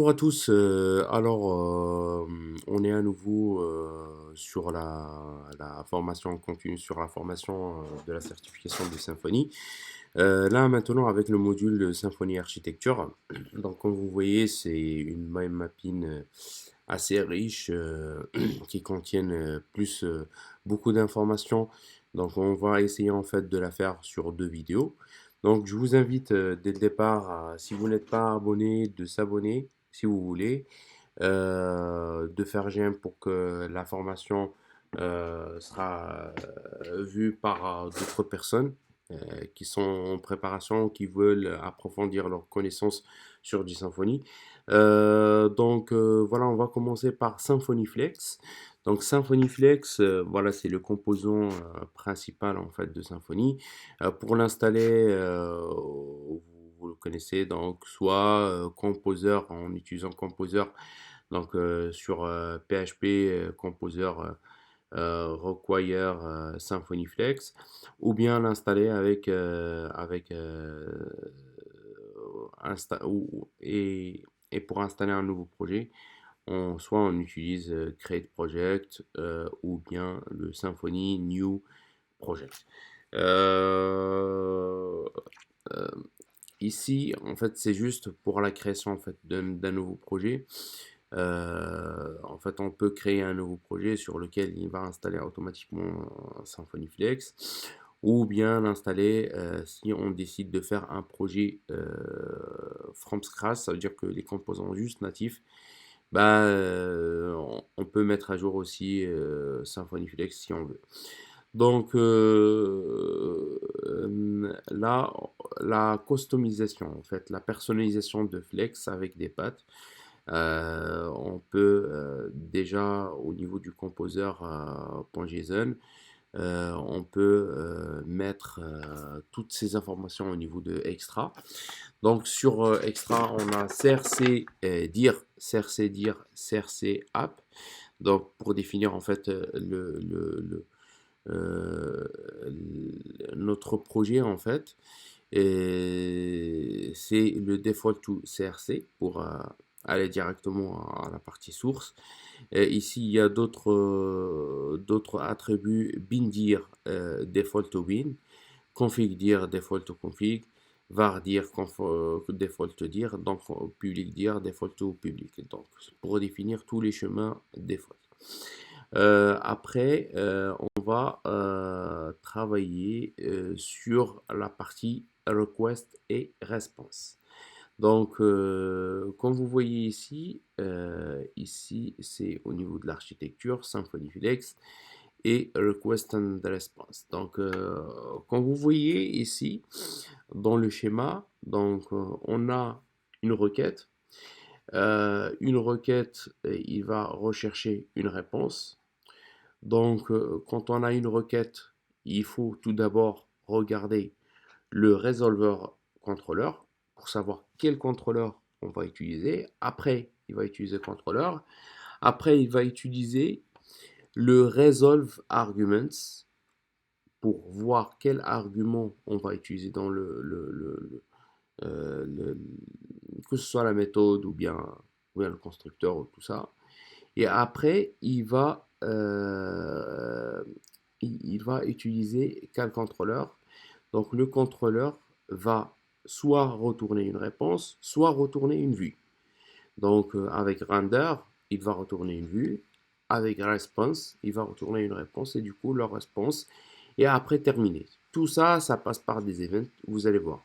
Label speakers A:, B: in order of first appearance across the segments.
A: Bonjour à tous, on est à nouveau sur la formation continue, sur la formation de la certification de Symfony. Là maintenant avec le module de Symfony Architecture. Donc comme vous voyez c'est une mind mapping assez riche qui contiennent beaucoup d'informations. Donc on va essayer en fait de la faire sur deux vidéos. Donc je vous invite dès le départ, si vous n'êtes pas abonné, de s'abonner si vous voulez, de faire j'aime pour que la formation sera vue par d'autres personnes euh, qui sont en préparation, qui veulent approfondir leurs connaissances sur du Symfony. Voilà, on va commencer par Symfony Flex. Donc Symfony Flex, voilà, c'est le composant principal en fait de Symfony. Pour l'installer, vous le connaissez, donc soit Composer en utilisant Composer, donc sur PHP Composer require Symfony Flex, ou bien l'installer et pour installer un nouveau projet, soit on utilise Create Project ou bien le Symfony New Project. Euh, euh, Ici, en fait, c'est juste pour la création en fait, d'un nouveau projet. En fait, on peut créer un nouveau projet sur lequel il va installer automatiquement Symfony Flex ou bien l'installer si on décide de faire un projet from scratch, ça veut dire que les composants juste natifs, on peut mettre à jour aussi Symfony Flex si on veut. Donc là, la customisation, en fait, la personnalisation de Flex avec des pattes, on peut déjà au niveau du composeur .json, on peut mettre toutes ces informations au niveau de Extra. Donc sur Extra, on a crc dir, crc dir, crc app. Donc pour définir en fait euh, notre projet en fait. Et c'est le default to CRC pour aller directement à la partie source. Et ici, il y a d'autres attributs bindir default to bin, config dir default to config, var dir default to dir, donc public dir default to public. Donc pour définir tous les chemins default. Après, on va travailler sur la partie request et response. Donc, comme vous voyez ici, ici c'est au niveau de l'architecture, Symfony Flex et Request and Response. Donc, comme vous voyez ici, dans le schéma, donc, on a une requête. Une requête, il va rechercher une réponse. Donc, quand on a une requête, il faut tout d'abord regarder le resolver contrôleur pour savoir quel contrôleur on va utiliser. Après, il va utiliser contrôleur. Après, il va utiliser le resolve arguments pour voir quel argument on va utiliser dans que ce soit la méthode ou bien le constructeur ou tout ça. Et après, il va utiliser quel contrôleur. Donc le contrôleur va soit retourner une réponse, soit retourner une vue. Donc avec render, il va retourner une vue. Avec response, il va retourner une réponse et du coup leur réponse est après terminée. Tout ça, ça passe par des events, vous allez voir.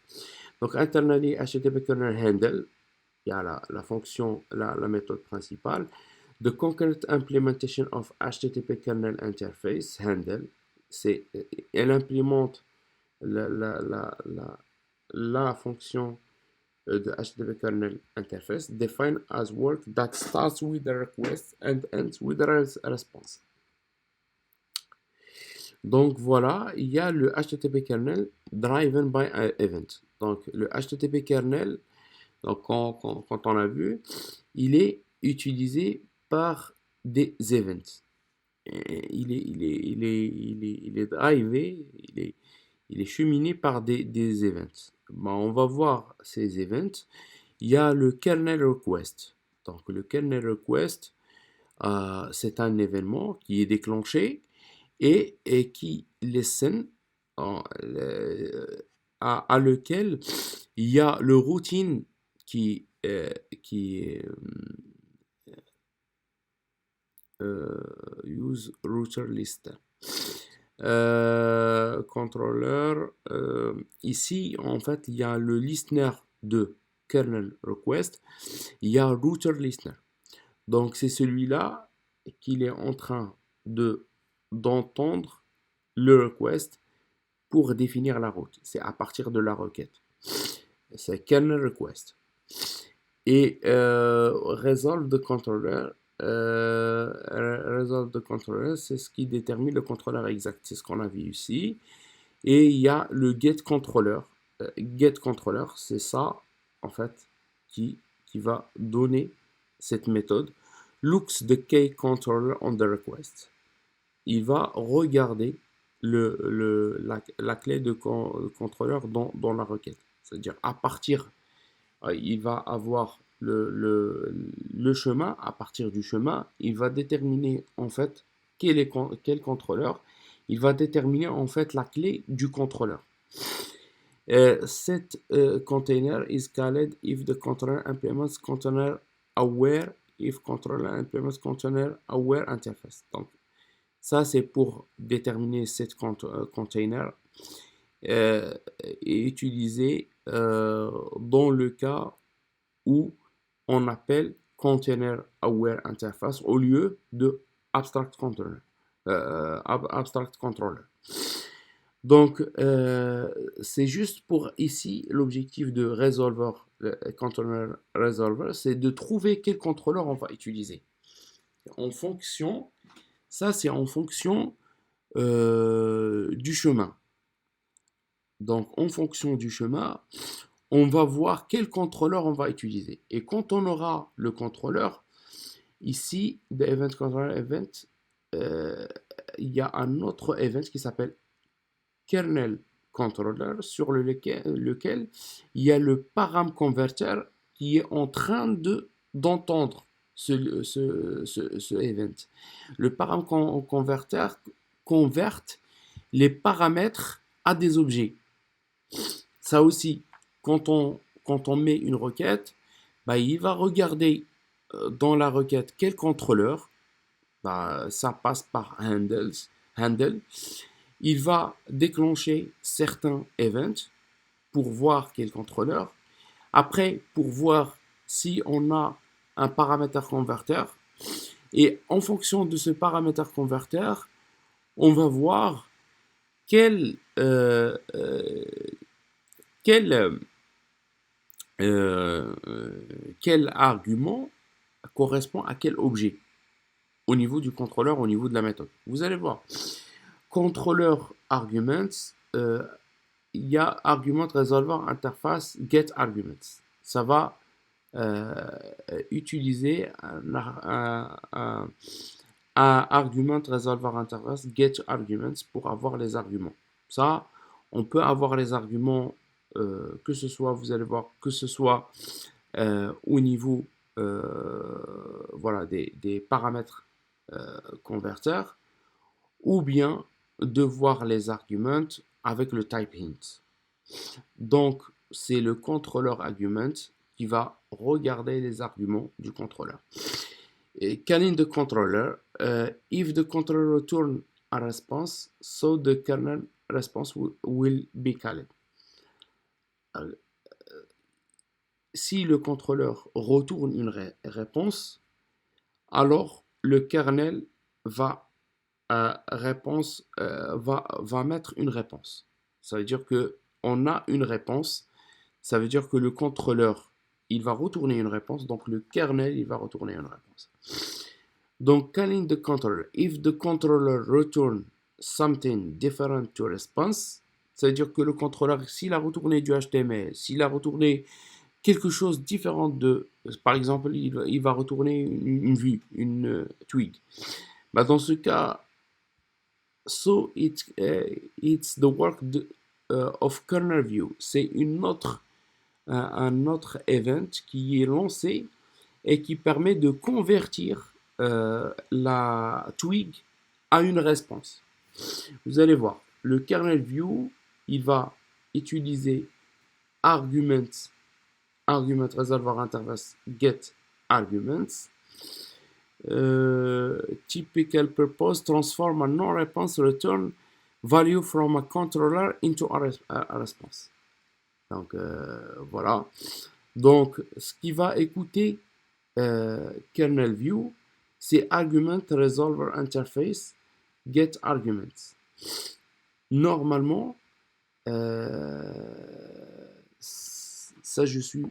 A: Donc internally HTTP kernel handle, il y a la fonction, la méthode principale. The concurrent implementation of HTTP kernel interface handle, elle implémente la, la, la, la, la fonction de HTTP kernel interface defined as work that starts with a request and ends with a response. Donc voilà, il y a le HTTP kernel driven by an event. Donc le HTTP kernel, donc quand on l'a vu, il est utilisé par des events. Il est drivé, il est cheminé par des events. Bon, on va voir ces events. Il y a le kernel request. Donc le kernel request, c'est un événement qui est déclenché et qui listen à lequel il y a le routine qui, qui use router list. Controller, ici en fait il y a le listener de kernel request, il y a router listener. Donc c'est celui-là qu'il est en train d'entendre le request pour définir la route. C'est à partir de la requête. C'est kernel request. Et resolve the controller. Resolve the controller, c'est ce qui détermine le contrôleur exact. C'est ce qu'on a vu ici. Et il y a le get controller. Get controller, c'est ça en fait qui va donner cette méthode. Looks the key controller on the request. Il va regarder la clé de contrôleur dans la requête. C'est-à-dire à partir, il va avoir le chemin, à partir du chemin, il va déterminer en fait quel contrôleur, il va déterminer en fait la clé du contrôleur. Set container is called if the controller implements container aware, if controller implements container aware interface. Donc ça c'est pour déterminer set container et utilisé dans le cas où on appelle container aware interface au lieu de abstract controller. Abstract controller. Donc, c'est juste pour ici, l'objectif de resolver, controller resolver, c'est de trouver quel contrôleur on va utiliser. En fonction, ça c'est en fonction du chemin. Donc, en fonction du chemin, on va voir quel contrôleur on va utiliser. Et quand on aura le contrôleur, ici, the event controller event, il y a un autre event qui s'appelle kernel controller sur lequel il y a le param converter qui est en train d'entendre ce event. Le param converter converte les paramètres à des objets. Ça aussi, quand on met une requête, bah, il va regarder dans la requête quel contrôleur, bah, ça passe par handle. Il va déclencher certains events pour voir quel contrôleur. Après, pour voir si on a un paramètre converteur. Et en fonction de ce paramètre converteur, on va voir quel argument correspond à quel objet au niveau du contrôleur, au niveau de la méthode. Vous allez voir. Controller arguments, il y a argument resolver interface get arguments. Ça va utiliser un argument resolver interface get arguments pour avoir les arguments. Ça, on peut avoir les arguments que ce soit, vous allez voir, que ce soit au niveau voilà, des paramètres converteurs, ou bien de voir les arguments avec le type hint. Donc, c'est le controller argument qui va regarder les arguments du contrôleur. Calling the controller, if the controller return a response, so the kernel response will be called. Si le contrôleur retourne une réponse, alors le kernel va mettre une réponse. Ça veut dire que on a une réponse. Ça veut dire que le contrôleur, il va retourner une réponse. Donc le kernel, il va retourner une réponse. Donc calling the controller. If the controller return something different to response, ça veut dire que le contrôleur, s'il a retourné du HTML, s'il a retourné quelque chose de différent de, par exemple, il va retourner une vue, une twig. Bah, dans ce cas, so it's the work of kernel view. C'est un autre event qui est lancé et qui permet de convertir la twig à une réponse. Vous allez voir, le kernel view, il va utiliser argument resolver interface get arguments. Typical purpose transform a non-response return value from a controller into a response. Donc voilà. Donc ce qui va écouter kernel view, c'est argument resolver interface get arguments. Normalement, ça je suis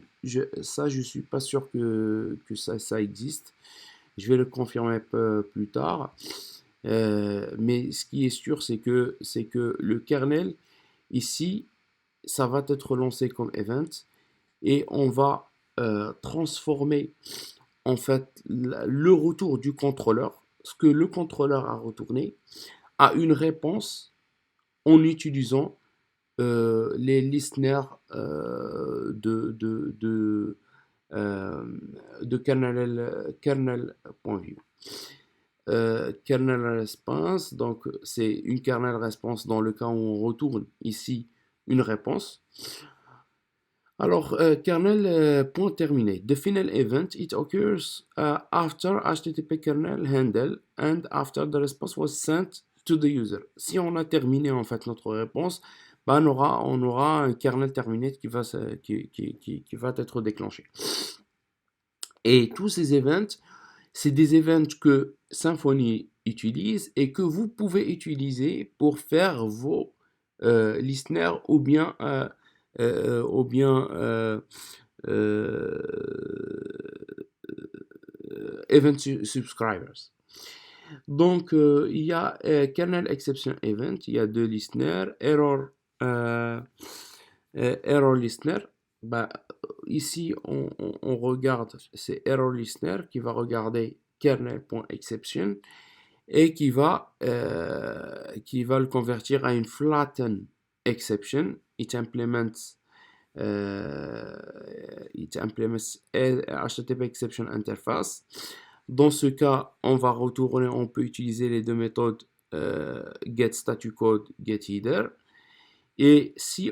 A: pas sûr que ça existe. Je vais le confirmer un peu plus tard. Mais ce qui est sûr, c'est que le kernel, ici, ça va être lancé comme event et on va transformer en fait le retour du contrôleur, ce que le contrôleur a retourné, à une réponse en utilisant les listeners de kernel.view. Kernel response, donc c'est une kernel response dans le cas où on retourne ici une réponse. Alors, kernel point terminé. The final event, it occurs after HTTP kernel handle and after the response was sent to the user. Si on a terminé en fait notre réponse, bah, on aura un kernel terminé qui va être déclenché. Et tous ces events, c'est des events que Symfony utilise et que vous pouvez utiliser pour faire vos listeners ou bien event subscribers. Donc il y a kernel exception event, il y a deux listeners, error listener. Bah, ici on regarde, c'est error listener qui va regarder kernel.exception et qui va le convertir à une flatten exception. It implements HTTP exception interface. Dans ce cas, on peut utiliser les deux méthodes get statu code, get header. Et si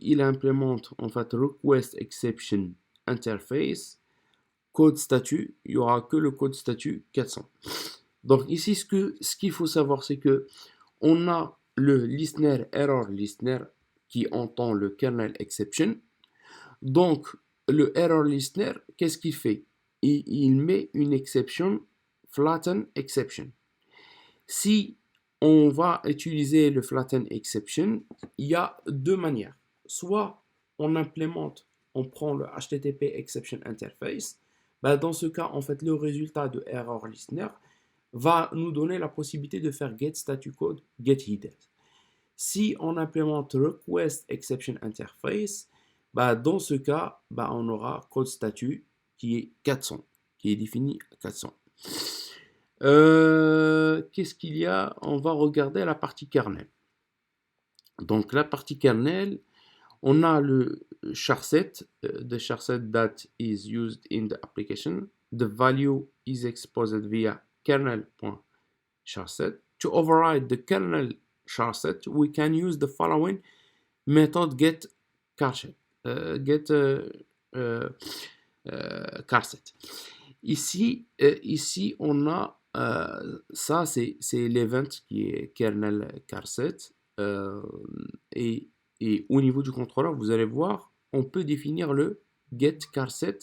A: il implémente en fait request exception interface, code statut, il n'y aura que le code statut 400. Donc ici, ce qu'il faut savoir, c'est que on a le listener error listener qui entend le kernel exception. Donc le error listener, qu'est-ce qu'il fait? Il met une exception flatten exception. Si on va utiliser le flatten exception, il y a deux manières. Soit on prend le HTTP exception interface. Ben dans ce cas, en fait, le résultat de error listener va nous donner la possibilité de faire get statu code, get header. Si on implémente request exception interface, ben dans ce cas, ben on aura code statut qui est 400, qui est défini à 400. Qu'est-ce qu'il y a? On va regarder la partie kernel. Donc la partie kernel, on a le charset, the charset that is used in the application. The value is exposed via kernel.charset. To override the kernel charset, we can use the following method get charset. Charset. Ici, on a ça, c'est l'event qui est kernel charset. Et au niveau du contrôleur, vous allez voir, on peut définir le get charset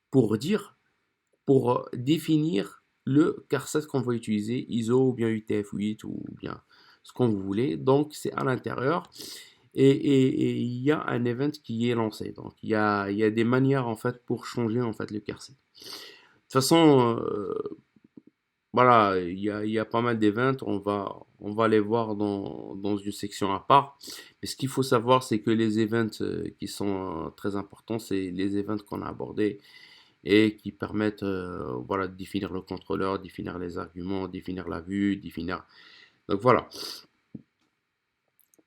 A: pour définir le charset qu'on va utiliser, ISO ou bien UTF-8 ou bien ce qu'on vous voulez. Donc c'est à l'intérieur et il y a un event qui est lancé. Donc il y a des manières en fait pour changer en fait le charset. De toute façon, voilà, il y a pas mal d'events, on va les voir dans une section à part. Mais ce qu'il faut savoir, c'est que les events qui sont très importants, c'est les events qu'on a abordés et qui permettent voilà, de définir le contrôleur, définir les arguments, définir la vue, définir... Donc voilà.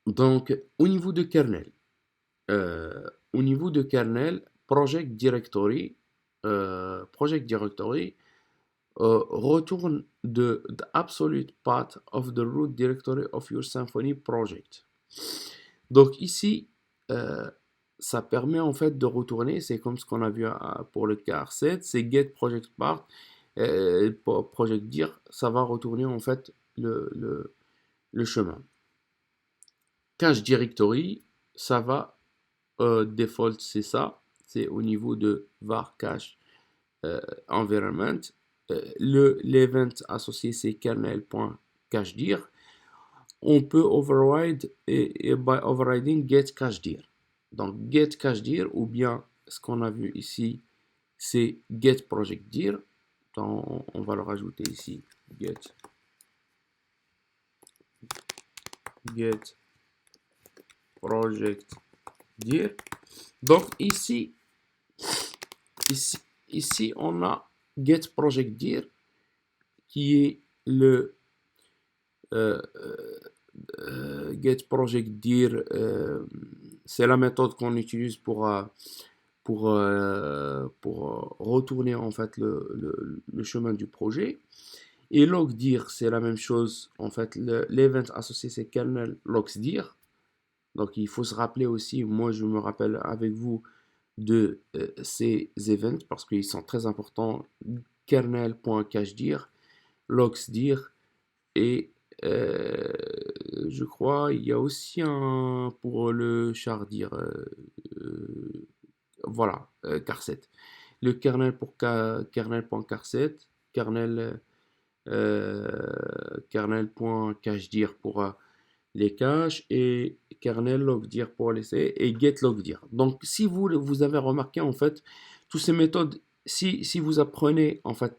A: Donc au niveau de kernel, project directory, project directory return the absolute path of the root directory of your Symfony project. Donc ici, ça permet en fait de retourner, c'est comme ce qu'on a vu pour le car7, c'est get project path, project dir, ça va retourner en fait le chemin. Cache directory, ça va default, c'est ça, c'est au niveau de var cache environment. L'event associé, c'est kernel.cachedir. On peut override et by overriding get cachedir. Donc get cachedir, ou bien ce qu'on a vu ici, c'est get project dir. Donc, on va le rajouter ici, get project dir. Donc ici on a get project dir qui est le get project dir, c'est la méthode qu'on utilise pour retourner en fait le chemin du projet. Et logdir, c'est la même chose. En fait, l'event associé, c'est kernel logsdir. Donc, il faut se rappeler aussi, moi, je me rappelle avec vous de ces events parce qu'ils sont très importants. Kernel.cachedir, logsdir et je crois il y a aussi un pour le chardir. Voilà, car7. Le kernel pour kernel.car7, kernel kernel.cachedir pour les caches et kernel logdir pour laisser et get logdir. Donc si vous avez remarqué en fait toutes ces méthodes, si vous apprenez en fait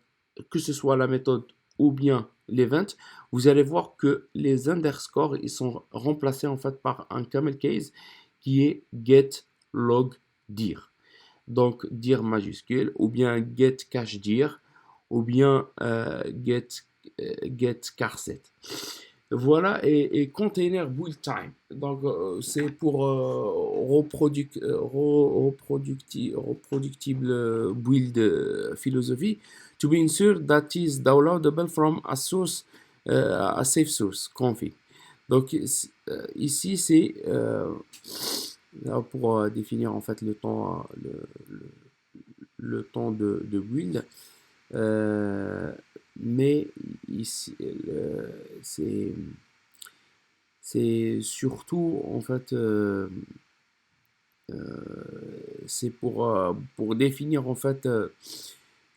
A: que ce soit la méthode ou bien l'event, vous allez voir que les underscores ils sont remplacés en fait par un camel case qui est get log dir. Donc dir majuscule ou bien get cache dir ou bien get car7. Voilà, et container build time. Donc, c'est pour reproductible build philosophie. To be ensured that is downloadable from a source, a safe source config. Donc, ici, c'est pour définir en fait le temps, le temps de build. Mais ici, c'est surtout en fait c'est pour définir en fait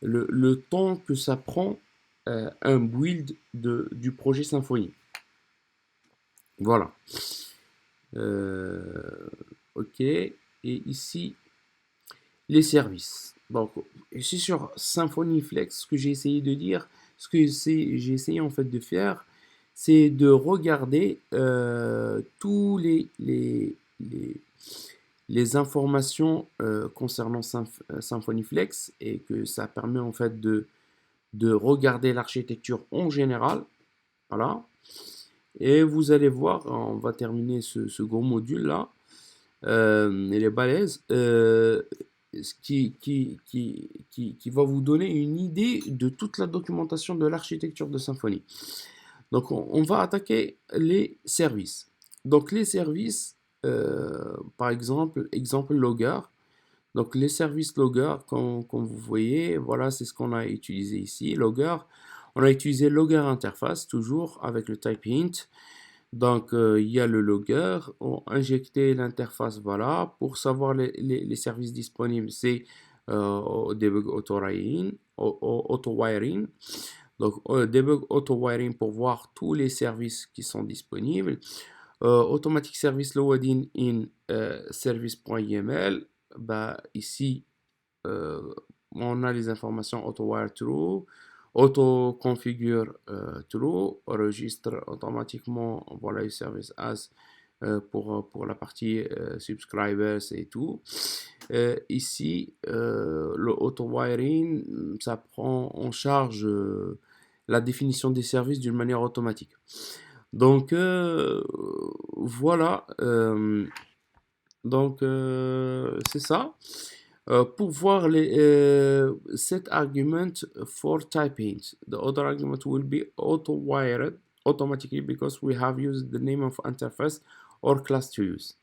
A: le temps que ça prend un build du projet Symfony. Voilà. Ok. Et ici les services. Donc ici sur Symfony Flex, ce que j'ai essayé de dire, j'ai essayé en fait de faire, c'est de regarder tous les informations concernant Symfony Flex et que ça permet en fait de regarder l'architecture en général. Voilà. Et vous allez voir, on va terminer ce gros module là. Et les balaises. Qui va vous donner une idée de toute la documentation de l'architecture de Symfony. Donc, on va attaquer les services. Donc, les services, par exemple logger. Donc, les services logger, comme vous voyez, voilà, c'est ce qu'on a utilisé ici. Logger, on a utilisé logger interface, toujours avec le type int. Donc, il y a le logger, on injecter l'interface, voilà, pour savoir les services disponibles, c'est debug auto-wiring. Donc, debug auto-wiring pour voir tous les services qui sont disponibles. Automatic service loading in service.yml. Bah, ici, on a les informations auto-wire true. Auto-configure true, enregistre automatiquement voilà, le service as pour la partie subscribers et tout. Ici, le auto-wiring, ça prend en charge la définition des services d'une manière automatique. Donc, voilà. Donc, c'est ça. Pour voir set argument for typing, the other argument will be auto-wired automatically because we have used the name of interface or class to use.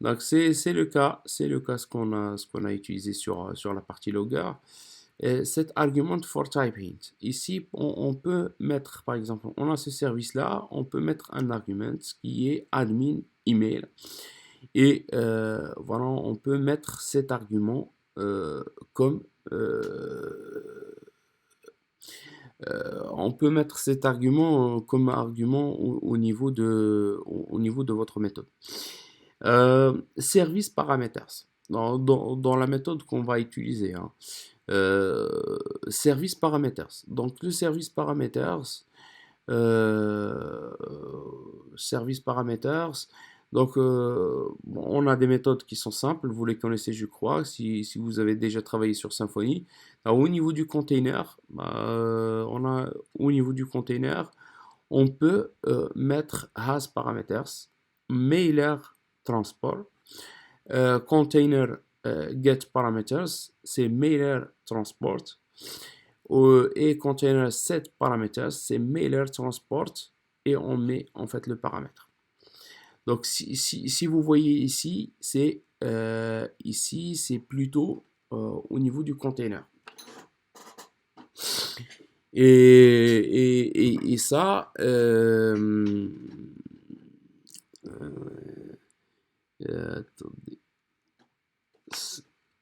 A: Donc c'est le cas ce qu'on a utilisé sur la partie logger. Cet argument for typing. Ici, on peut mettre, par exemple, on a ce service-là, on peut mettre un argument qui est admin email. Et voilà, on peut mettre cet argument comme on peut mettre cet argument comme argument au niveau de votre méthode. Service parameters. Dans la méthode qu'on va utiliser, hein. Service parameters. Donc le service parameters, donc on a des méthodes qui sont simples, vous les connaissez je crois, si vous avez déjà travaillé sur Symfony. Alors, au niveau du container, on peut mettre has parameters, mailer transport, container get parameters, c'est mailer transport, et container set parameters, c'est mailer transport, et on met en fait le paramètre. Donc si vous voyez ici, c'est plutôt au niveau du container. Et ça,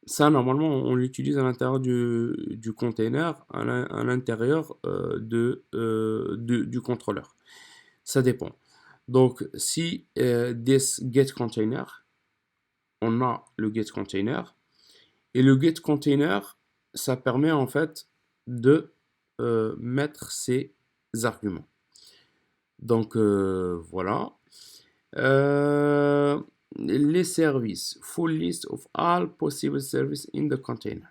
A: ça, normalement, on l'utilise à l'intérieur du container, à l'intérieur du contrôleur. Ça dépend. Donc, si this get container, on a le get container, et le get container, ça permet en fait de mettre ces arguments. Donc, voilà. Les services, full list of all possible services in the container.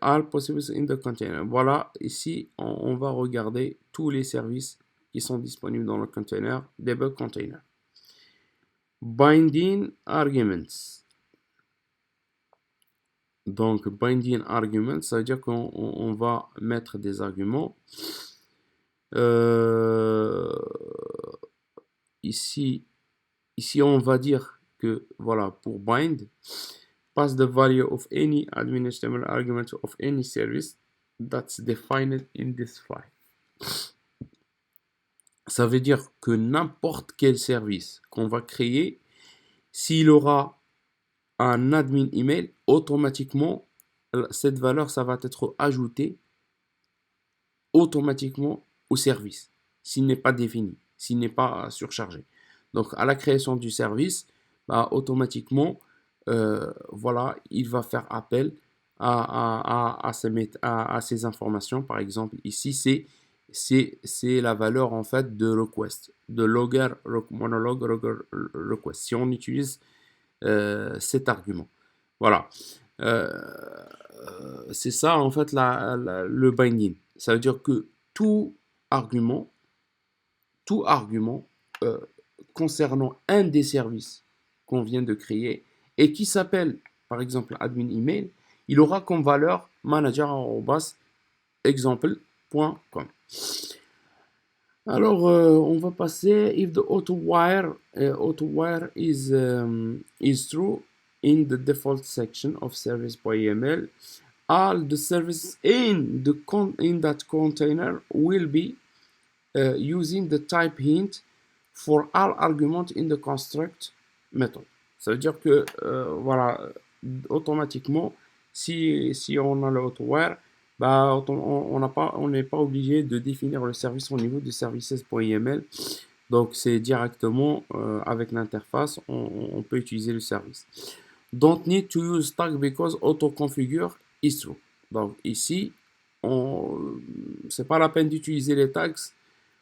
A: All possible in the container. Voilà, ici, on va regarder tous les services qui sont disponibles dans le container, debug container. Binding arguments. Donc, binding arguments, ça veut dire qu'on va mettre des arguments. Ici, on va dire que, voilà, pour bind, pass the value of any administrable argument of any service that's defined in this file. Ça veut dire que n'importe quel service qu'on va créer, s'il aura un admin email, automatiquement, cette valeur, ça va être ajouté automatiquement au service, s'il n'est pas défini, s'il n'est pas surchargé. Donc, à la création du service, automatiquement, voilà, il va faire appel à ces informations. Par exemple, ici, c'est la valeur en fait de request, de logger, monologue, request. Si on utilise cet argument, voilà, c'est ça en fait le binding. Ça veut dire que tout argument concernant un des services qu'on vient de créer et qui s'appelle par exemple admin email, il aura comme valeur manager@example.com. Alors on va passer if the auto-wire is true in the default section of service.yml, all the services in that container will be using the type hint for all arguments in the construct method. Ça veut dire que voilà, automatiquement, si on a le auto-wire, on n'est pas obligé de définir le service au niveau de services.yml. Donc c'est directement avec l'interface, on peut utiliser le service. Don't need to use tag because auto-configure is true. Donc ici, c'est pas la peine d'utiliser les tags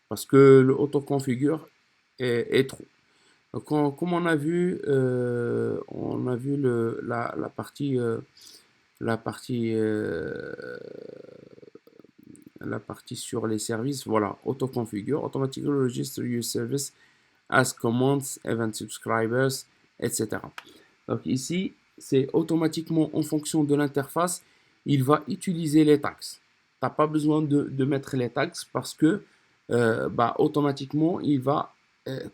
A: parce que le auto-configure est true. Donc, comme on a vu la partie sur les services, voilà, auto-configure, automatically register your service as commands, event subscribers, etc. Donc ici, c'est automatiquement en fonction de l'interface, il va utiliser les tags. Tu n'as pas besoin de mettre les tags parce que automatiquement, il va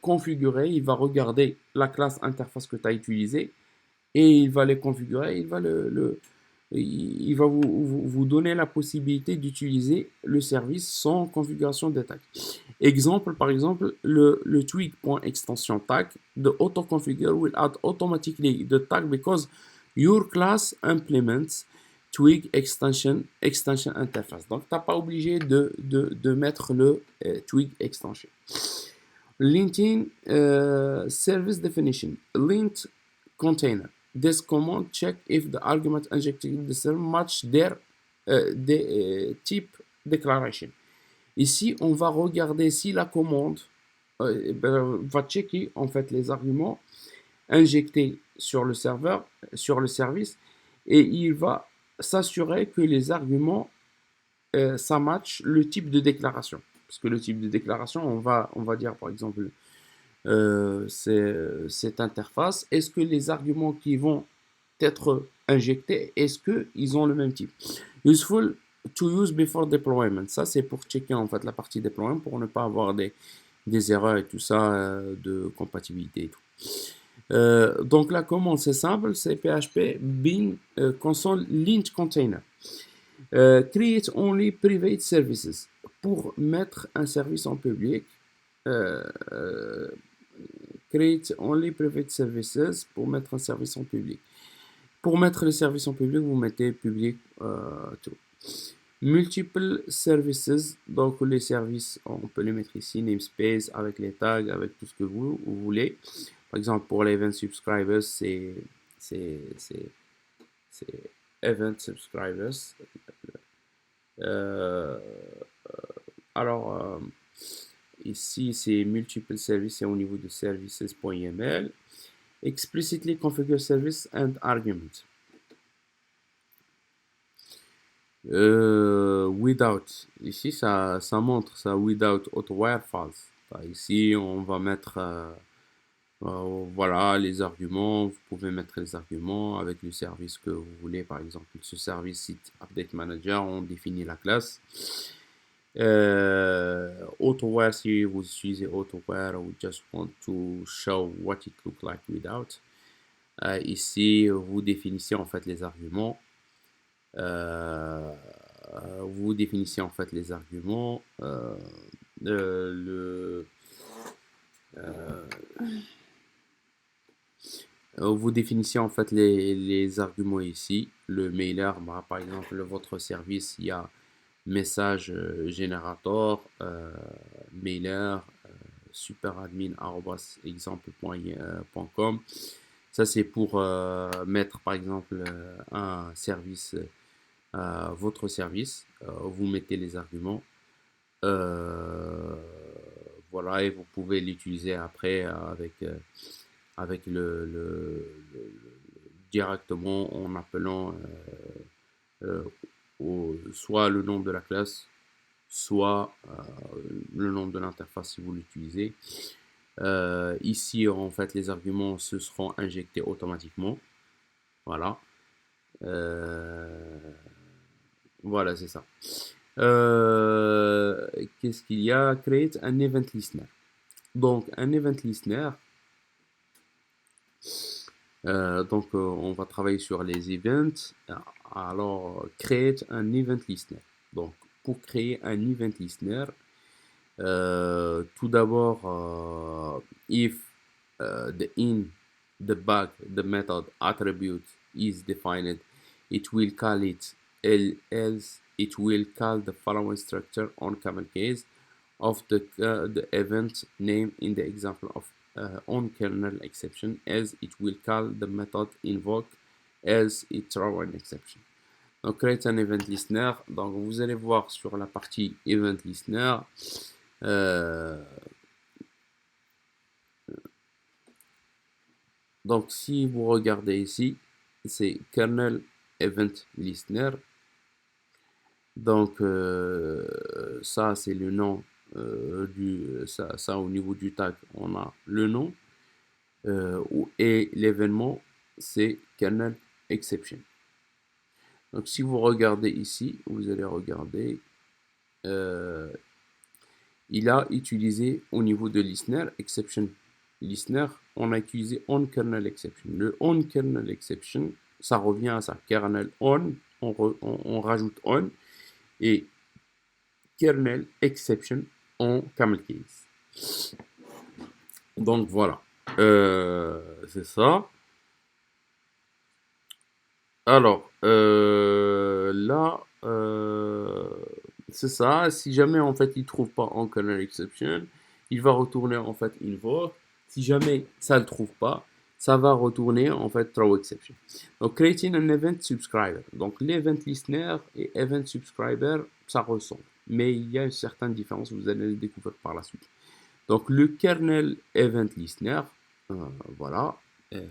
A: configurer, il va regarder la classe interface que tu as utilisée et il va les configurer, il va vous donner la possibilité d'utiliser le service sans configuration des tags. Exemple, par exemple, le twig.extension tag, the auto-configure will add automatically the tag because your class implements twig extension interface. Donc, tu n'as pas obligé de mettre le twig extension. Linting service definition. Linked container. This command check if the argument injected in the server match their type declaration. Ici, on va regarder si la commande va checker en fait les arguments injectés sur le serveur, sur le service, et il va s'assurer que les arguments ça match le type de déclaration. Parce que le type de déclaration, on va dire par exemple cette interface, est-ce que les arguments qui vont être injectés, est-ce qu'ils ont le même type? Useful to use before deployment. Ça, c'est pour checker en fait la partie deployment pour ne pas avoir des erreurs et tout ça de compatibilité et tout. Donc la commande, c'est simple, c'est PHP bin console lint container. Create only private services. Pour mettre un service en public, create only private services pour mettre un service en public. Pour mettre les services en public, vous mettez public tout. Multiple services, donc les services, on peut les mettre ici, namespace, avec les tags, avec tout ce que vous voulez. Par exemple, pour les event subscribers, c'est event subscribers. Alors, ici, c'est multiple services, c'est au niveau de services.yml. Explicitly configure service and argument. Without, ici ça montre ça without AutoWire false. Ici on va mettre voilà les arguments, vous pouvez mettre les arguments avec le service que vous voulez, par exemple ce service site update manager, on définit la classe. AutoWire, si vous utilisez AutoWire ou just want to show what it looks like without, ici vous définissez en fait les arguments. Vous définissez en fait les arguments, vous définissez en fait les arguments ici. Le mailer, par exemple, votre service, il y a message générateur, mailer, superadmin@exemple.com. Ça c'est pour mettre par exemple un service, votre service. Vous mettez les arguments. Voilà, et vous pouvez l'utiliser après avec directement en appelant soit le nom de la classe, soit le nom de l'interface si vous l'utilisez. Ici, en fait, les arguments se seront injectés automatiquement. Voilà. Voilà, c'est ça. Qu'est-ce qu'il y a? Create un event listener. Donc, un event listener. On va travailler sur les events. Alors, create un event listener. Donc, pour créer un event listener, tout d'abord, if the bug, the method attribute is defined, it will call it, else it will call the following structure on camel case of the event name in the example of on kernel exception, as it will call the method invoke as it throw an exception. Donc, create an event listener. Donc, vous allez voir sur la partie event listener. Donc, si vous regardez ici, c'est kernel event listener. Donc, ça, c'est le nom ça au niveau du tag, on a le nom et l'événement c'est kernel exception. Donc si vous regardez ici, vous allez regarder, il a utilisé au niveau de listener, exception listener, on a utilisé on kernel exception. Le on kernel exception, ça revient à ça, kernel on rajoute on, et kernel exception en camel case. Donc voilà, c'est ça. Alors, là, c'est ça. Si jamais, en fait, il ne trouve pas en kernel exception, il va retourner, en fait, invoke. Si jamais ça ne le trouve pas, ça va retourner, en fait, throw exception. Donc, creating an event subscriber. Donc, l'event listener et event subscriber, ça ressemble. Mais il y a une certaine différence, vous allez le découvrir par la suite. Donc, le kernel event listener, voilà. euh,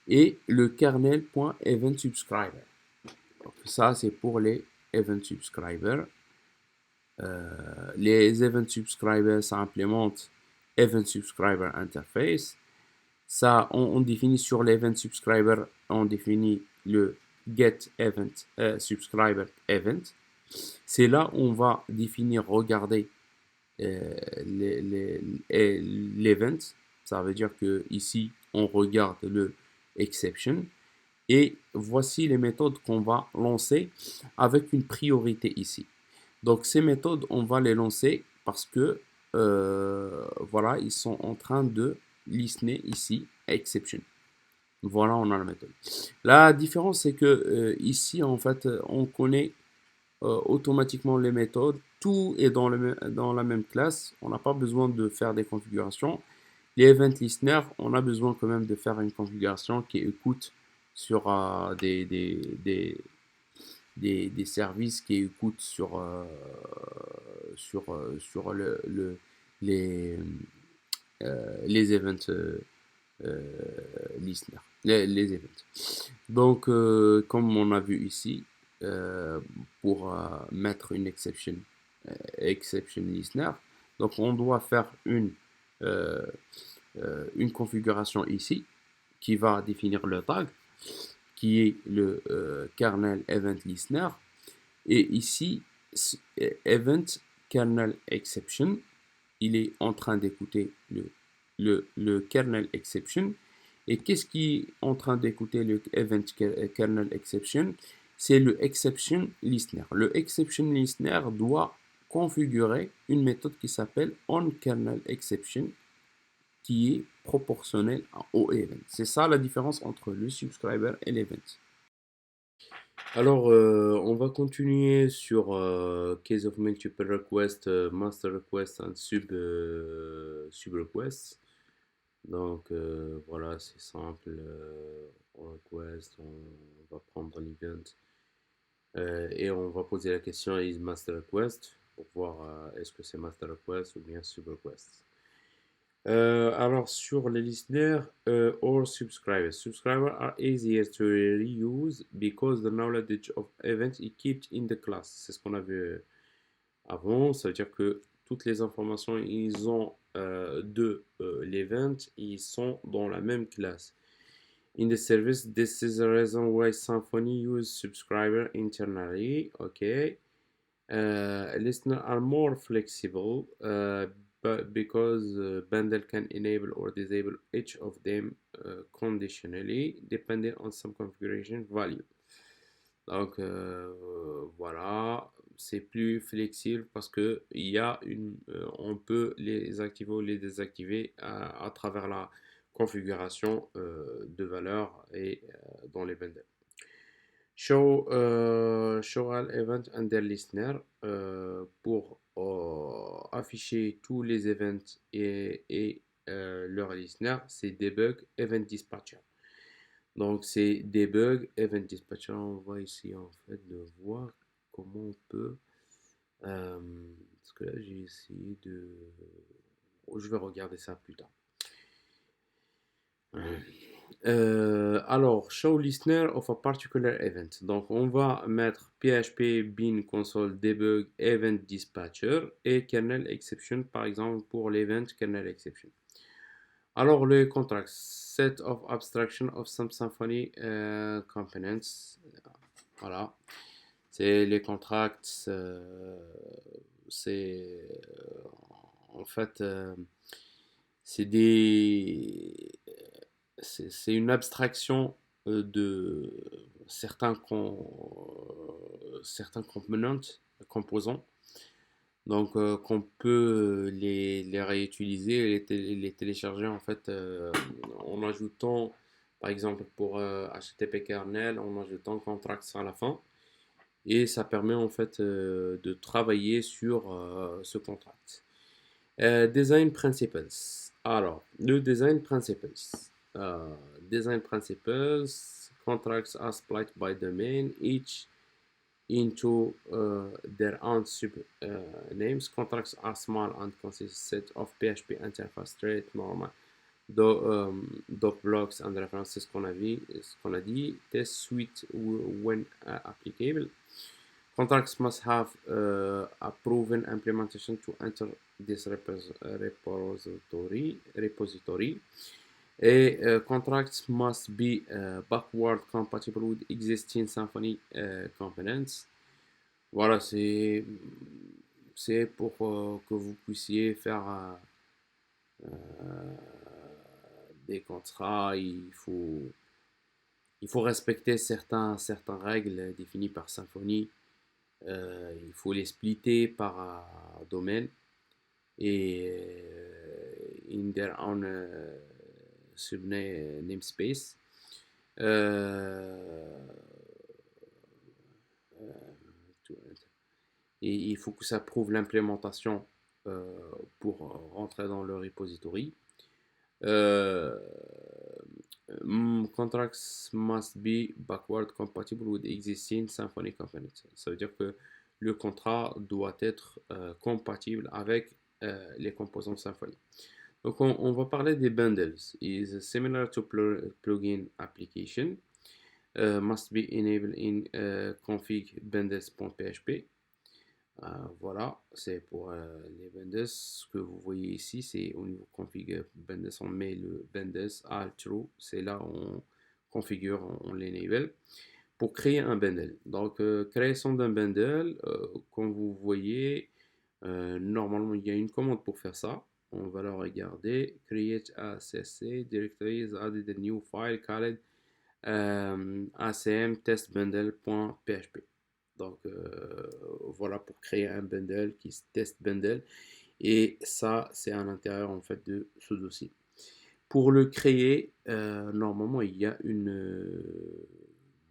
A: et le kernel.eventSubscriber. Donc ça, c'est pour les event subscribers. Les event subscribers, ça implémente event subscriber interface. Ça, on définit sur l'event subscriber, on définit le get event subscriber event. C'est là où on va définir, regarder l'event. Ça veut dire que ici, on regarde le exception. Et voici les méthodes qu'on va lancer avec une priorité ici. Donc ces méthodes, on va les lancer parce que voilà, ils sont en train de listener ici exception. Voilà, on a la méthode. La différence, c'est que ici, en fait, on connaît automatiquement les méthodes. Tout est dans la même classe. On n'a pas besoin de faire des configurations. Les event listeners, on a besoin quand même de faire une configuration qui écoute sur des services qui écoutent sur les events listeners, les events. Donc, comme on a vu ici, pour mettre une exception listener, donc on doit faire une configuration ici qui va définir le tag qui est le kernel event listener et ici event kernel exception, il est en train d'écouter le kernel exception. Et qu'est-ce qui est en train d'écouter le event kernel exception? C'est le exception listener. Le exception listener doit configurer une méthode qui s'appelle onKernelException qui est proportionnelle au event. C'est ça la différence entre le subscriber et l'event. Alors, on va continuer sur case of multiple request, master request and sub request. Donc voilà, c'est simple. Request, on va prendre l'event et on va poser la question is master request pour voir est-ce que c'est master request ou bien sub request. Alors sur les listeners or subscribers. Subscribers are easier to reuse because the knowledge of events is kept in the class. C'est ce qu'on a vu avant. Ça veut dire que toutes les informations ils ont de l'event, ils sont dans la même classe. In the service, this is the reason why Symfony use subscriber internally. Okay. Listeners are more flexible but because bundle can enable or disable each of them conditionally depending on some configuration value. Donc voilà, c'est plus flexible parce que on peut les activer ou les désactiver à travers la configuration de valeur et dans les bundles. Show all events under listener pour afficher tous les events et leur listener, c'est debug event dispatcher. Donc c'est debug event dispatcher. On va essayer en fait de voir comment on peut. Parce que là j'ai essayé de. Je vais regarder ça plus tard. Alors, show listener of a particular event. Donc, on va mettre PHP bin console debug event dispatcher et kernel exception, par exemple, pour l'event kernel exception. Alors, les contracts, set of abstraction of some symphony components. Voilà. C'est les contracts, c'est en fait, c'est des, c'est une abstraction de certains composants, donc qu'on peut les réutiliser et les télécharger en fait en ajoutant, par exemple pour HTTP kernel, en ajoutant contracts à la fin. Et ça permet en fait de travailler sur ce contract. Design Principles. Alors, le Design Principles. Euh, Design Principles, contracts are split by domain, each into their own sub names. Contracts are small and consist of PHP interface straight, normal, doc blocks and references ce qu'on a dit, test suite when applicable. Contracts must have a proven implementation to enter this repository. Contracts must be backward compatible with existing Symfony components. Voilà, c'est pour que vous puissiez faire des contrats. Il faut respecter certaines règles définies par Symfony. Il faut les splitter par domaine et in their own namespace. Et il faut que ça prouve l'implémentation pour rentrer dans le repository. Contracts must be backward compatible with existing Symfony components. Ça veut dire que le contrat doit être compatible avec les composants de Symfony. Donc on va parler des bundles. Is similar to plugin application. Must be enabled in config bundles.php. Voilà, c'est pour les bundles. Ce que vous voyez ici, c'est au niveau config bundles, on met le bundles à true. C'est là où on configure, on l'enable pour créer un bundle. Donc, création d'un bundle, comme vous voyez, normalement, il y a une commande pour faire ça. On va la regarder. Create a CSC directories, added a new file called acm testbundle.php. Donc voilà pour créer un bundle qui se test bundle, et ça c'est à l'intérieur en fait de ce dossier. Pour le créer, normalement il y a une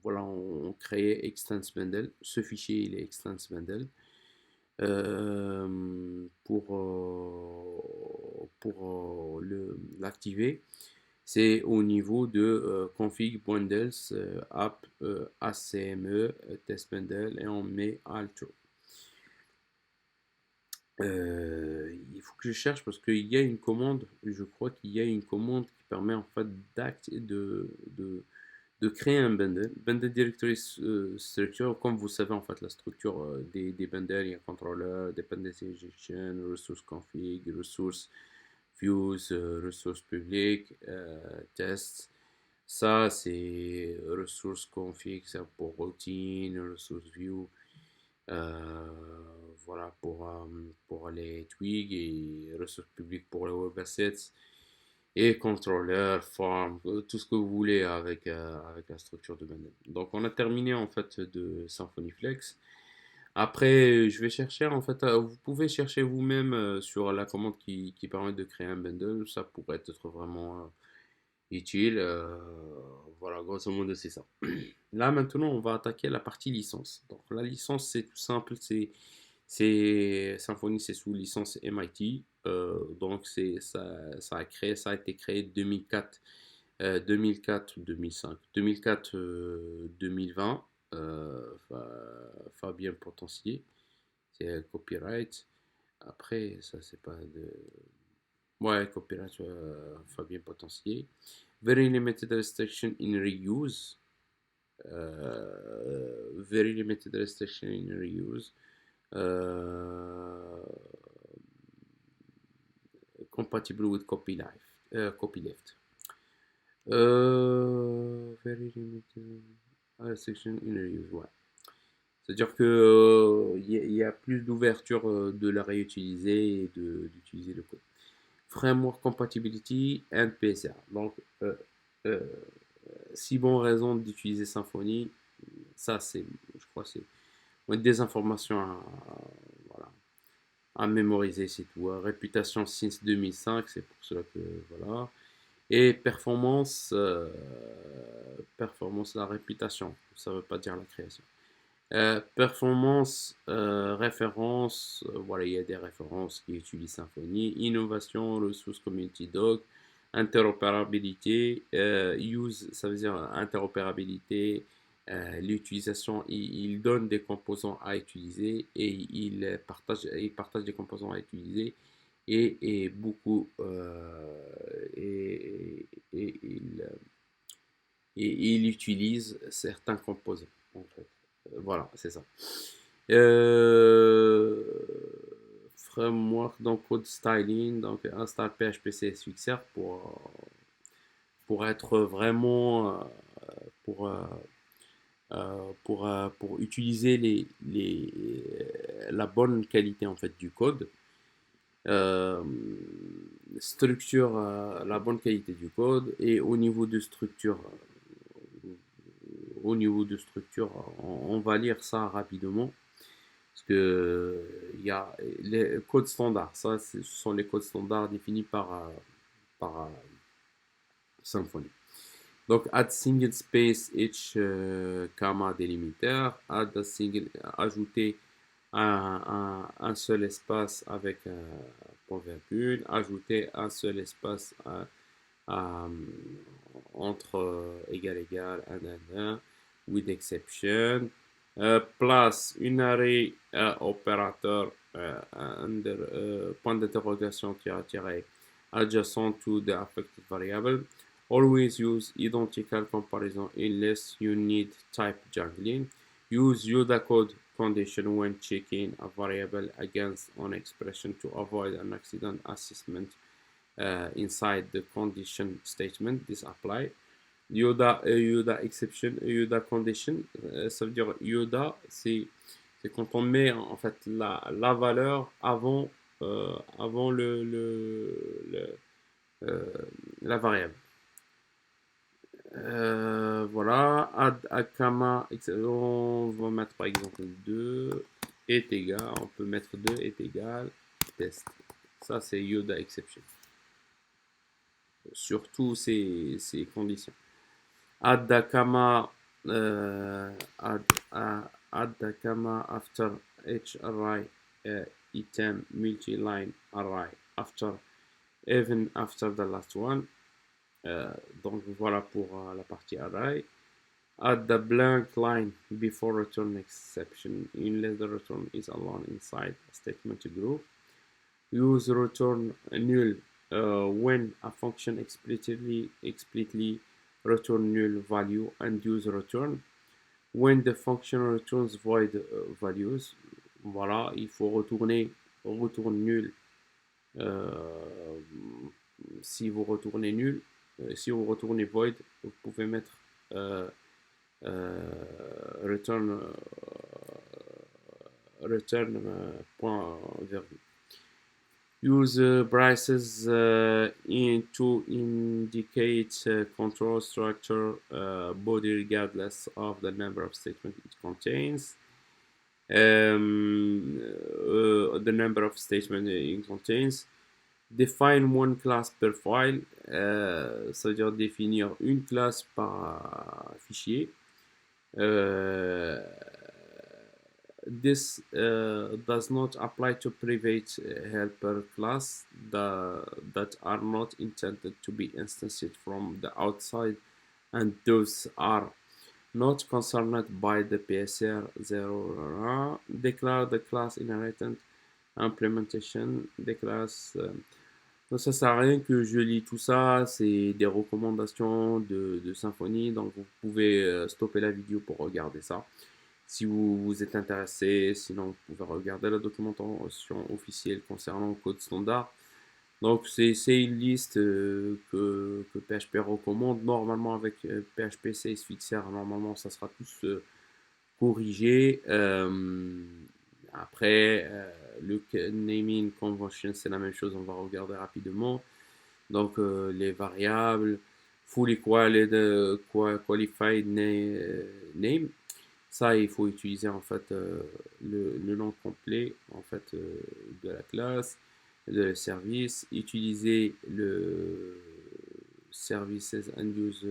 A: voilà, on crée extends bundle. Ce fichier il est extends bundle. Pour l'activer, c'est au niveau de config bundles app acme test bundle, et on met alt. Il faut que je cherche parce qu'il y a une commande, je crois qu'il y a une commande qui permet en fait de créer un bundle. Bundle directory structure, comme vous savez en fait la structure des bundles, il y a controller, dependency injection, resource config, resource views, ressources publiques, tests. Ça, c'est ressources config, ça pour routine, ressources view. Voilà pour les twigs, et ressources publiques pour les web assets, et controller, form, tout ce que vous voulez avec la structure de bundle. Donc on a terminé en fait de Symfony Flex. Après, je vais chercher en fait, vous pouvez chercher vous-même sur la commande qui permet de créer un bundle, ça pourrait être vraiment utile. Voilà, grosso modo c'est ça. Là maintenant on va attaquer la partie licence. Donc la licence c'est tout simple, c'est Symfony, c'est sous licence MIT. Donc ça a été créé 2004, 2004 2005, 2004 2020. Fabien Potencier, c'est copyright. Après ça c'est pas de, ouais, copyright, Fabien Potencier. Very limited restriction in reuse. Very limited restriction in reuse. Compatible with copyleft. copyleft. Very limited section in use, ouais. C'est-à-dire que il y a plus d'ouverture de la réutiliser et d'utiliser le code. Framework Compatibility and PSR. Donc, euh, si bon raison d'utiliser Symfony, ça c'est, je crois, c'est des informations voilà, à mémoriser, c'est tout. Réputation since 2005, c'est pour cela que voilà. Et performance, performance, la réputation, ça ne veut pas dire la création. Performance, référence, voilà, il y a des références qui utilisent Symfony. Innovation, ressources community doc. Interopérabilité, use, ça veut dire interopérabilité. L'utilisation, il donne des composants à utiliser et il partage des composants à utiliser et beaucoup et il utilise certains composants en fait. Voilà, c'est ça. Euh, Framework, donc code styling, donc installe PHP CSXR pour être vraiment pour, euh, pour utiliser la bonne qualité en fait du code. Euh, Structure la bonne qualité du code et au niveau de structure on va lire ça rapidement parce que il y a les codes standards, ça ce sont les codes standards définis par Symfony. Donc add single space each comma délimiter, ajouter un seul espace avec point virgule, ajouter un seul espace euh, entre égal, un, with exception. Place une array opérateur under point d'interrogation tiré adjacent to the affected variable. Always use identical comparison unless you need type juggling. Use Unicode condition when checking a variable against an expression to avoid an accident assessment inside the condition statement. This apply. Yoda exception, Yoda condition, ça veut dire Yoda, c'est quand on met en fait la valeur avant euh, la variable. Voilà, add akama, on va mettre par exemple 2 est égal, on peut mettre 2 est égal, test. Ça c'est Yoda exception. Surtout ces conditions. Add the comma add the comma after each array item multi-line array after even after the last one. Donc voilà pour la partie array. Add the blank line before return exception unless the return is alone inside a statement group. Use return null when a function explicitly return null value and use return when the function returns void values. Voilà, il faut retourner retourne nul si vous retournez nul. Si vous retournez void, vous pouvez mettre return point virgule. Use braces to indicate control structure body regardless of the number of statements it contains. The number of statements it contains. Define one class per file, ça veut dire définir une classe par fichier. This does not apply to private helper class that are not intended to be instanced from the outside, and those are not concerned by the PSR 0. Declare the class inheritance implementation des classes. Donc ça sert à rien que je lis tout ça, c'est des recommandations de Symfony, donc vous pouvez stopper la vidéo pour regarder ça. Si vous êtes intéressé, sinon vous pouvez regarder la documentation officielle concernant le code standard. Donc c'est une liste que PHP recommande. Normalement avec PHP 6 Fixer, normalement ça sera tous corrigé. Après, le naming convention, c'est la même chose, on va regarder rapidement. Donc les variables, fully qualified name, ça il faut utiliser en fait le nom complet en fait de la classe, de service, utiliser le services and use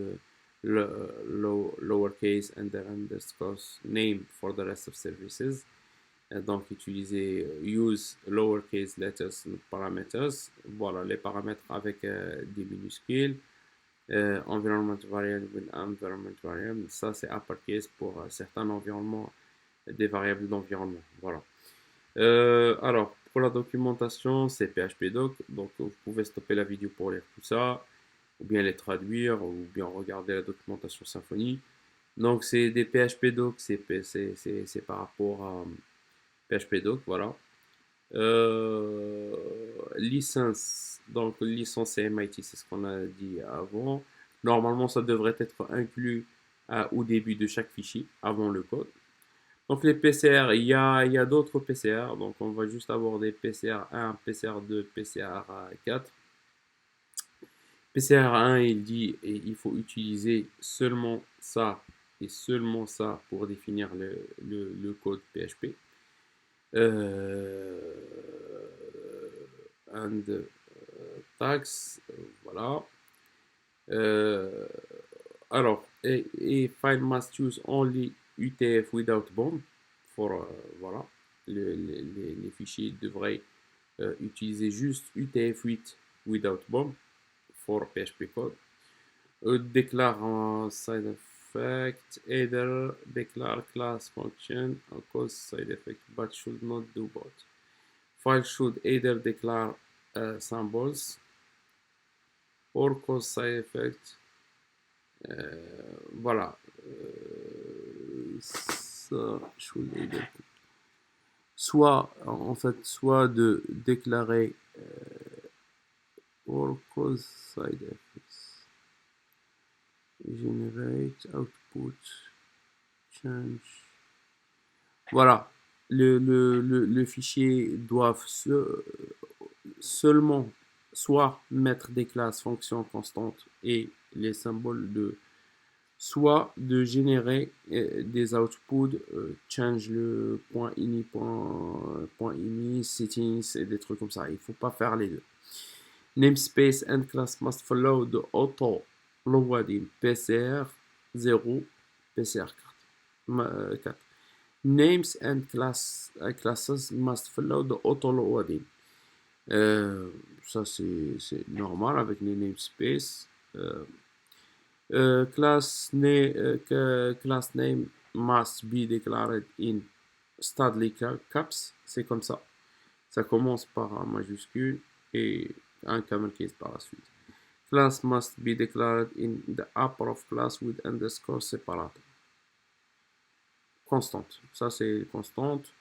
A: lowercase and then underscore name for the rest of services. Donc utiliser use lowercase letters parameters, voilà les paramètres avec des minuscules. Environment variable, ça c'est uppercase pour certains environnements, des variables d'environnement. Voilà. Alors, pour la documentation, c'est PHP Doc, donc vous pouvez stopper la vidéo pour lire tout ça, ou bien les traduire, ou bien regarder la documentation Symfony. Donc, c'est des PHP Doc, c'est par rapport à PHP Doc, voilà. Licence, donc licence et MIT, c'est ce qu'on a dit avant. Normalement, ça devrait être inclus au début de chaque fichier, avant le code. Donc les PCR, il y a d'autres PCR, donc on va juste aborder PCR 1, PCR 2, PCR 4. PCR 1, il dit il faut utiliser seulement ça et seulement ça pour définir le code PHP. Euh, and tags, voilà. Euh, alors, et file must use only UTF without bomb. Voilà, les fichiers devraient utiliser juste UTF-8 without bomb for PHP code. Déclare un side effect, either declare class function or cause side effect, but should not do both. File should either declare symbols or cause side effect. Voilà. Ça should either soit en fait soit de déclarer or cause side effects, generate output change, voilà, le fichier doit seulement soit mettre des classes fonctions constantes et les symboles soit de générer des outputs, change le point .ini, settings et des trucs comme ça. Il ne faut pas faire les deux. Namespace and class must follow the auto loading PCR 0, PCR 4. Names and classes must follow the auto loading. Ça c'est normal avec les namespace. Class name must be declared in Studley caps, c'est comme ça. Ça commence par un majuscule et un camel case par la suite. Class must be declared in the upper of class with underscore separator. Constante, ça c'est constante,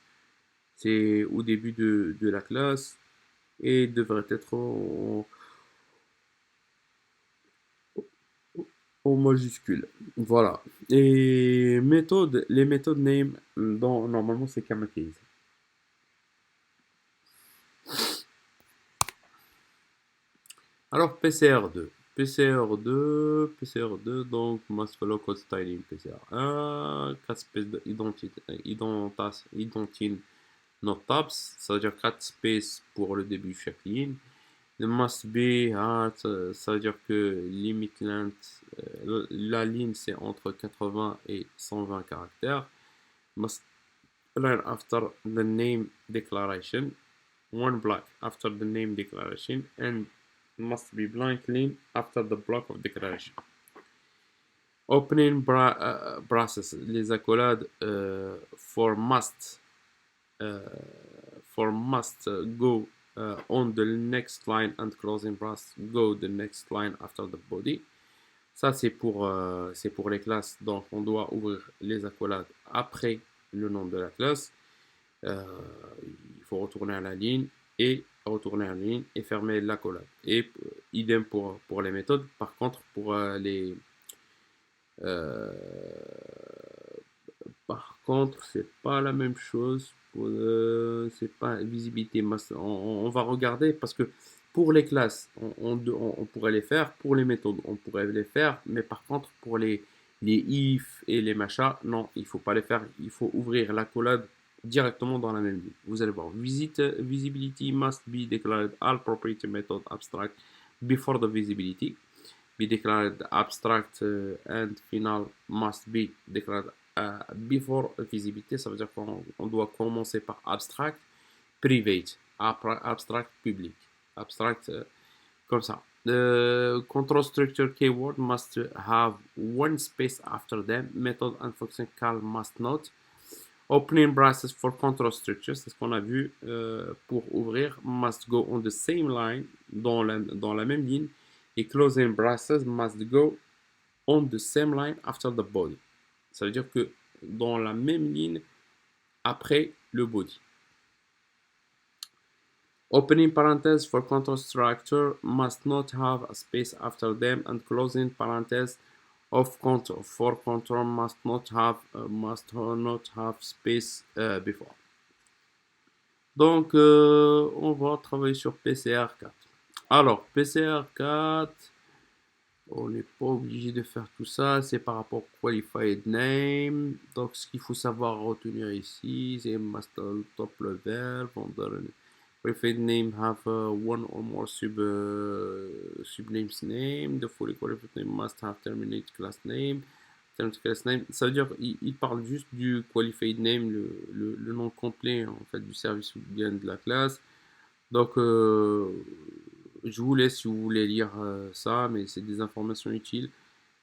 A: c'est au début de la classe et devrait être au majuscule. Voilà. Et les méthodes name, normalement c'est camel case. Alors PCR2. PCR2, donc must follow code styling PCR1, 4 spaces identine not tabs, ça veut dire 4 spaces pour le début de chaque ligne. Le must be hard, ça veut dire que limit length, la ligne c'est entre 80 et 120 caractères. Must line after the name declaration, one block after the name declaration, and must be blank line after the block of declaration. Opening braces, les accolades for must go on the next line and closing brace go the next line after the body. Ça c'est pour les classes, donc on doit ouvrir les accolades après le nom de la classe. Il faut retourner à la ligne et retourner en ligne et fermer la collab. Et idem pour les méthodes. Par contre, pour euh, par contre, c'est pas la même chose. C'est pas visibilité masse. On va regarder parce que pour les classes, on pourrait les faire. Pour les méthodes, on pourrait les faire. Mais par contre, pour les if et les machins, non, il faut pas les faire. Il faut ouvrir la collab directement dans la même ligne. Vous allez voir. Visibility must be declared all property method abstract before the visibility. Be declared abstract and final must be declared before visibility. Ça veut dire qu'on doit commencer par abstract, private, abstract, public. Abstract comme ça. The control structure keyword must have one space after them. Method and function call must not. Opening braces for control structure, c'est ce qu'on a vu pour ouvrir, must go on the same line, dans la même ligne. Et closing braces must go on the same line after the body. Ça veut dire que dans la même ligne après le body. Opening parentheses for control structure must not have a space after them, and closing parentheses of control for control must not have space before. Donc, on va travailler sur PCR4. Alors, PCR4, on n'est pas obligé de faire tout ça, c'est par rapport au qualified name. Donc, ce qu'il faut savoir retenir ici, c'est master top level, vendor. Qualified name have one or more subnames name. The fully qualified name must have terminate class name. Class name, ça veut dire il parle juste du qualified name, le nom complet en fait du service ou bien de la classe. Donc je vous laisse si vous voulez lire ça, mais c'est des informations utiles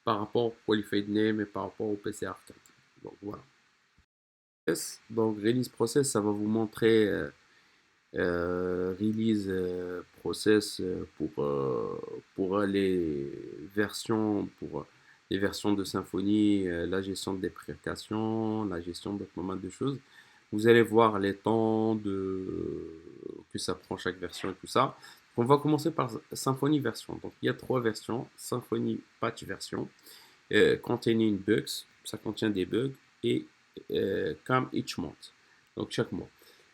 A: par rapport au qualified name et par rapport au PCR4. Donc voilà. Donc release process, ça va vous montrer release process pour les versions de Symfony, la gestion de déprécation, la gestion de pas mal de choses. Vous allez voir les temps que ça prend chaque version et tout ça. On va commencer par Symfony version. Donc il y a 3 versions. Symfony patch version, containing bugs, ça contient des bugs, et come each month, donc chaque mois.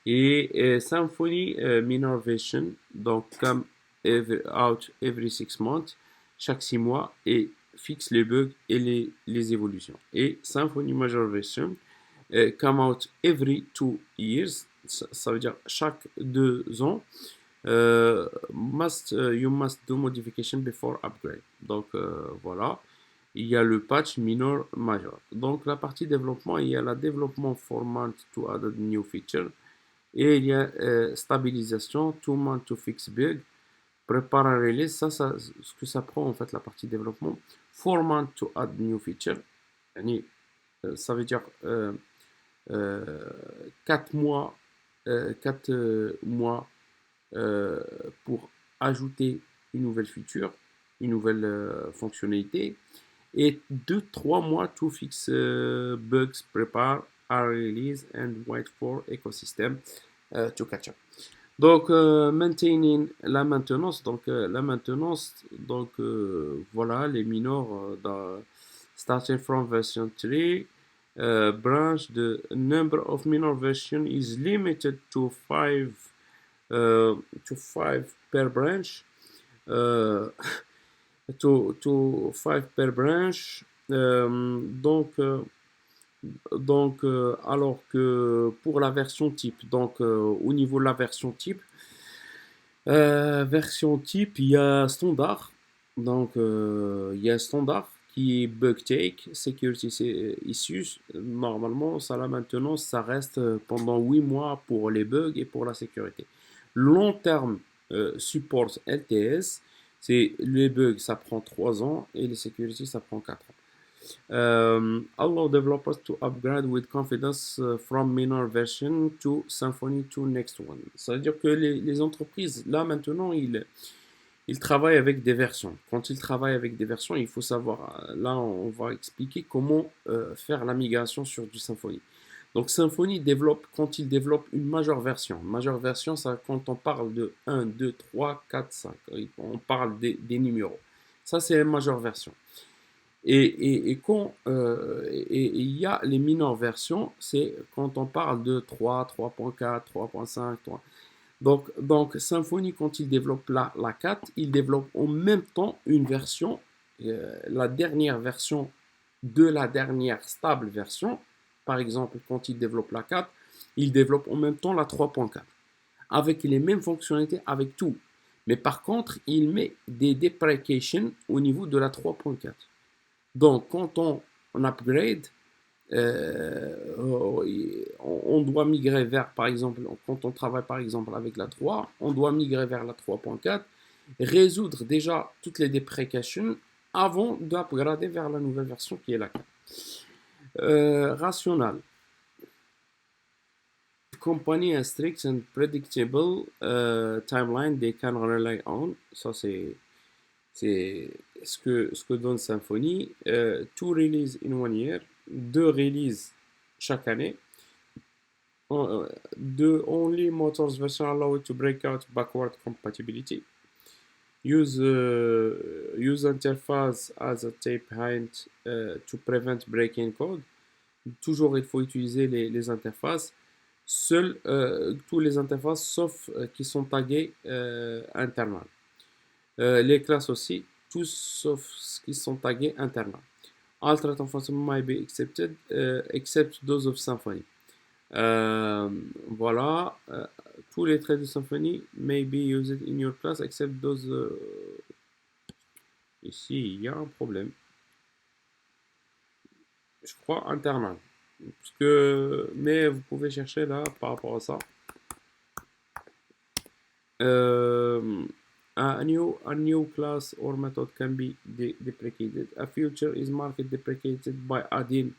A: Et Symfony minor version, donc come out every 6 months, chaque 6 mois, et fixe les bugs et les évolutions. Et Symfony major version, come out every 2 years, ça veut dire chaque 2 ans. You must do modification before upgrade. Donc voilà, il y a le patch minor major. Donc la partie développement, il y a la développement format to add new feature, et il y a stabilisation, 2 months to fix bug, prépare un release. Ça, ce que ça prend en fait la partie développement. 4 months to add new feature, ça veut dire 4 mois, 4 mois pour ajouter une nouvelle feature, une nouvelle fonctionnalité, et 2-3 mois to fix bugs, prepare a release and wait for ecosystem to catch up. Donc maintaining, la maintenance, donc voilà les minors starting from version 3. Branch, the number of minor version is limited to 5 per branch, to 5 per branch. Alors que pour la version type, donc au niveau de la version type, il y a standard. Donc il y a standard qui est bug take, security issues. Normalement, ça, la maintenance, ça reste pendant 8 mois pour les bugs et pour la sécurité. Long terme support LTS, c'est les bugs, ça prend 3 ans, et les security, ça prend 4 ans. Allow developers to upgrade with confidence from minor version to Symfony to next one. Ça veut dire que les entreprises, là maintenant, ils travaillent avec des versions. Quand ils travaillent avec des versions, il faut savoir, là on va expliquer comment faire la migration sur du Symfony. Donc Symfony développe, quand il développe une majeure version. Majeure version, ça quand on parle de 1, 2, 3, 4, 5. On parle des numéros. Ça, c'est la majeure version. Et quand il y a les mineures versions, c'est quand on parle de 3, 3.4, 3.5, 3. Donc Symfony, quand il développe la 4, il développe en même temps une version, la dernière version de la dernière stable version. Par exemple, quand il développe la 4, il développe en même temps la 3.4, avec les mêmes fonctionnalités, avec tout. Mais par contre, il met des deprecations au niveau de la 3.4. Donc, quand on upgrade, on doit migrer vers, par exemple, quand on travaille par exemple avec la 3, on doit migrer vers la 3.4, résoudre déjà toutes les déprécations avant d'upgrader vers la nouvelle version qui est la 4. Rational. Company a strict and predictable timeline they can rely on. Ça, c'est ce que donne Symfony. Two release in 1 year, 2 releases chaque année. The only motors version allowed to break out backward compatibility. Use interface as a tape hint to prevent breaking code. Toujours, il faut utiliser les interfaces. Seuls tous les interfaces sauf qui sont taguées internal. Les classes aussi, tous sauf ce qui sont tagués internal. Alternate enforcement might be accepted except those of Symfony. Voilà, tous les traits de Symfony may be used in your class except those. Ici, il y a un problème. Je crois internal. Parce que, mais vous pouvez chercher là par rapport à ça. A new class or method can be deprecated. A feature is marked deprecated by adding.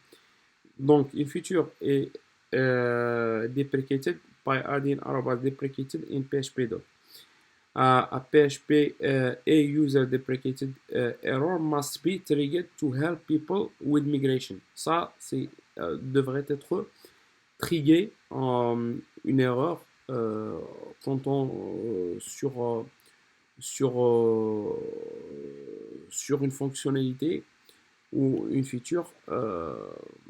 A: Donc, une feature est deprecated by adding deprecated in PHP doc. A PHP a user deprecated error must be triggered to help people with migration. Ça, devrait être trigger une erreur quand on sur une fonctionnalité ou une feature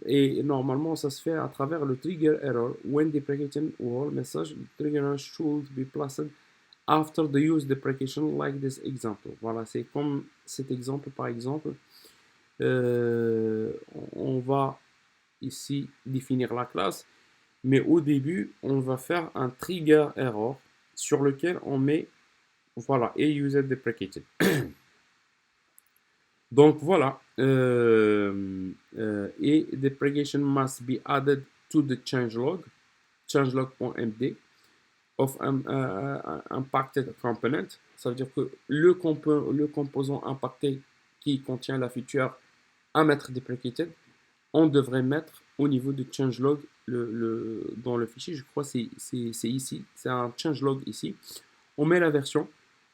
A: et normalement ça se fait à travers le trigger error. When deprecating all message, trigger error should be placed after the use deprecation like this example. Voilà, c'est comme cet exemple par exemple. On va ici définir la classe, mais au début on va faire un trigger error sur lequel on met voilà et user deprecated. Donc voilà, et deprecation must be added to the changelog.md of impacted component. Ça veut dire que le composant impacté qui contient la feature à mettre deprecated, on devrait mettre au niveau de changelog dans le fichier. Je crois que c'est ici, c'est un changelog ici. On met la version,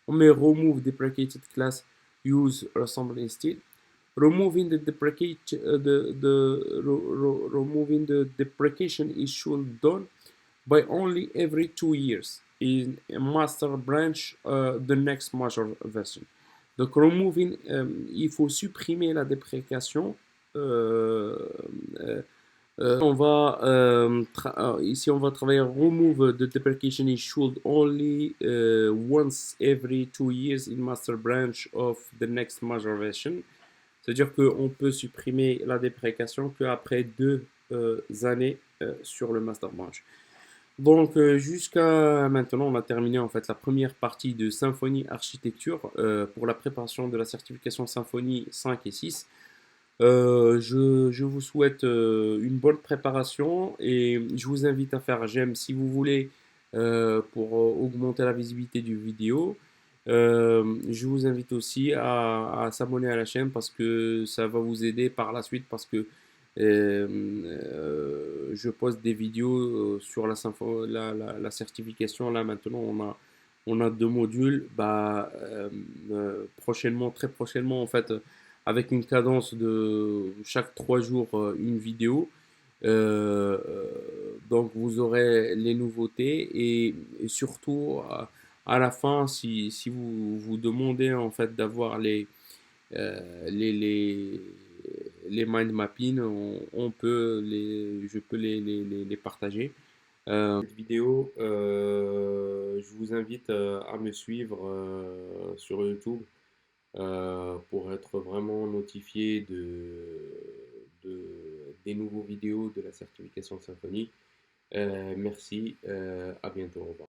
A: on met remove deprecated class use ressemble instead. Removing the deprecation is should done by only every 2 years in a master branch the next major version. Donc removing, il faut supprimer la déprécation. On va ici on va travailler remove the deprecation issued only once every 2 years in master branch of the next major version. C'est-à-dire qu'on peut supprimer la déprécation qu'après 2 années sur le master branch. Donc jusqu'à maintenant, on a terminé en fait la première partie de Symfony Architecture pour la préparation de la certification Symfony 5 et 6. Je vous souhaite une bonne préparation et je vous invite à faire j'aime si vous voulez pour augmenter la visibilité du vidéo. Je vous invite aussi à s'abonner à la chaîne parce que ça va vous aider par la suite parce que je poste des vidéos sur la certification. Là maintenant on a 2 modules. Prochainement, très prochainement en fait, avec une cadence de chaque 3 jours une vidéo. Donc vous aurez les nouveautés et surtout à la fin, si vous vous demandez en fait d'avoir euh, les, les, les mind mapping, on peut je peux les partager. Cette vidéo, je vous invite à me suivre sur YouTube pour être vraiment notifié des nouveaux vidéos de la certification Symfony. Merci, à bientôt, au revoir.